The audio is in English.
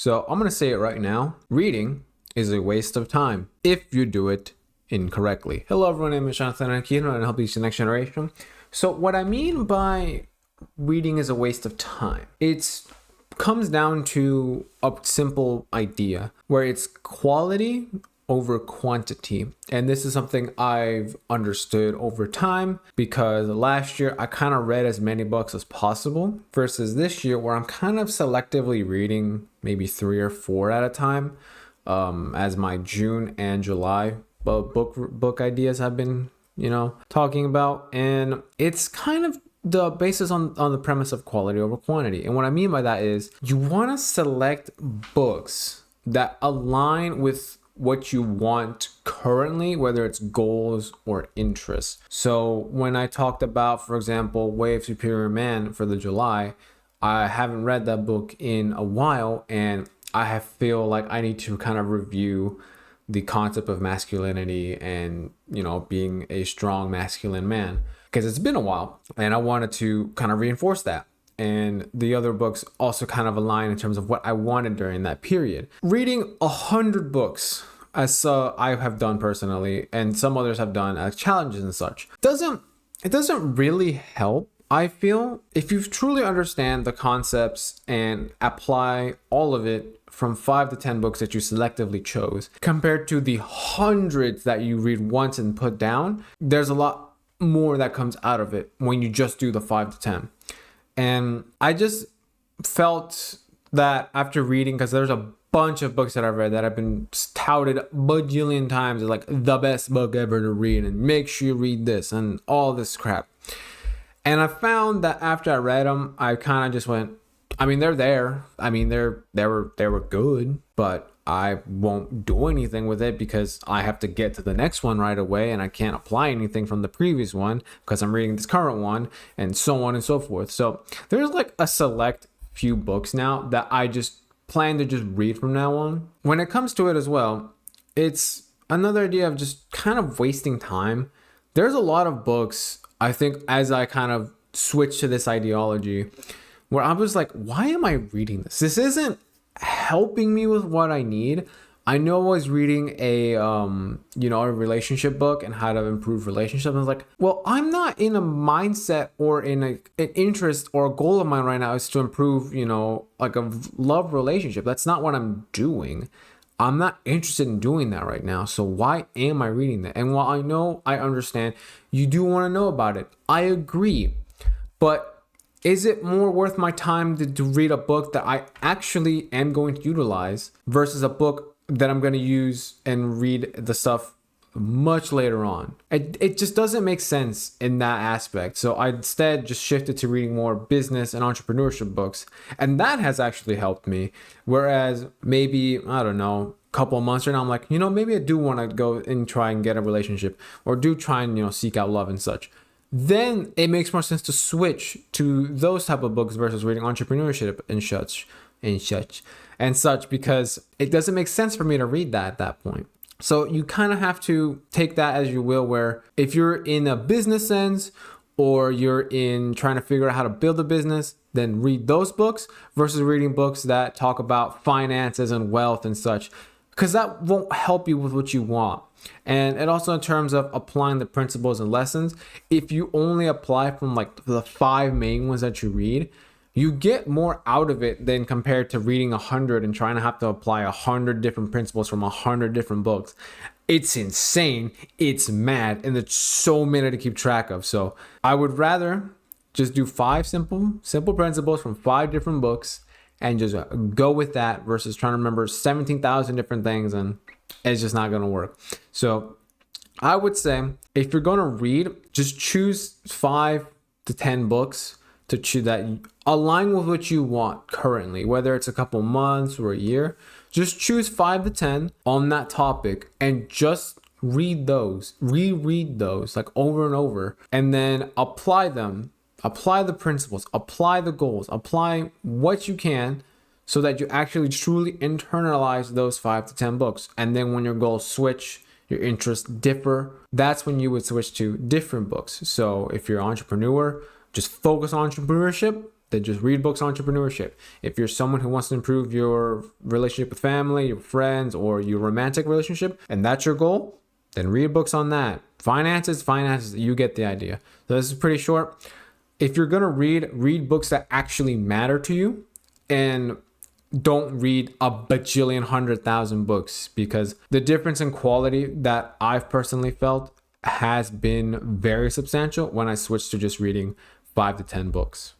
So I'm going to say it right now. Reading is a waste of time if you do it incorrectly. Hello, everyone. My name is Jonathan Aquino, and I help you the next generation. So what I mean by reading is a waste of time, it's comes down to a simple idea where it's quality over quantity. And this is something I've understood over time, because last year I kind of read as many books as possible versus this year where I'm kind of selectively reading maybe 3 or 4 at a time, as my June and July book ideas have been, talking about. And it's kind of the basis on the premise of quality over quantity. And what I mean by that is you want to select books that align with what you want currently, whether it's goals or interests. So when I talked about, for example, Way of Superior Man for the July, I haven't read that book in a while, and I feel like I need to kind of review the concept of masculinity and, being a strong masculine man, because it's been a while and I wanted to kind of reinforce that. And the other books also kind of align in terms of what I wanted during that period. Reading 100 books, as I have done personally, and some others have done as challenges and such, it doesn't really help. I feel if you truly understand the concepts and apply all of it from 5 to 10 books that you selectively chose, compared to the hundreds that you read once and put down, there's a lot more that comes out of it when you just do the 5 to 10. And I just felt that after reading, because there's a bunch of books that I've read that have been touted a bajillion times as like the best book ever to read, and make sure you read this and all this crap. And I found that after I read them, I kind of just went, they're there. They were good, but I won't do anything with it because I have to get to the next one right away, and I can't apply anything from the previous one because I'm reading this current one, and so on and so forth. So there's like a select few books now that I just plan to just read from now on. When it comes to it as well, it's another idea of just kind of wasting time. There's a lot of books, I think, as I kind of switch to this ideology, where I was like, why am I reading this? This isn't helping me with what I need. I know I was reading a relationship book and how to improve relationships. I was like, well, I'm not in a mindset or in an interest or a goal of mine right now is to improve, like a love relationship. That's not what I'm doing. I'm not interested in doing that right now. So why am I reading that? And while I understand you do want to know about it, I agree. But is it more worth my time to read a book that I actually am going to utilize versus a book that I'm going to use and read the stuff much later on? It just doesn't make sense in that aspect. So I instead just shifted to reading more business and entrepreneurship books. And that has actually helped me. Whereas maybe, I don't know, a couple of months from now, I'm like, maybe I do want to go and try and get a relationship, or do try and, seek out love and such. Then it makes more sense to switch to those type of books versus reading entrepreneurship and such, because it doesn't make sense for me to read that at that point. So you kind of have to take that as you will, where if you're in a business sense or you're in trying to figure out how to build a business, then read those books versus reading books that talk about finances and wealth and such, because that won't help you with what you want. And also in terms of applying the principles and lessons, if you only apply from like the 5 main ones that you read, you get more out of it than compared to reading 100 and trying to have to apply 100 different principles from 100 different books. It's insane. It's mad. And there's so many to keep track of. So I would rather just do 5 simple principles from 5 different books and just go with that versus trying to remember 17,000 different things, and it's just not going to work. So I would say if you're going to read, just choose 5 to 10 books to choose that align with what you want currently, whether it's a couple months or a year. Just choose 5 to 10 on that topic and just read those, reread those like over and over, and then apply them. Apply the principles, apply the goals, apply what you can so that you actually truly internalize those 5 to 10 books. And then when your goals switch, your interests differ, that's when you would switch to different books. So if you're an entrepreneur, just focus on entrepreneurship. then just read books on entrepreneurship. If you're someone who wants to improve your relationship with family, your friends, or your romantic relationship, and that's your goal, then read books on that. Finances, you get the idea. So this is pretty short. If you're gonna read books that actually matter to you, and don't read a bajillion 100,000 books, because the difference in quality that I've personally felt has been very substantial when I switched to just reading 5 to 10 books.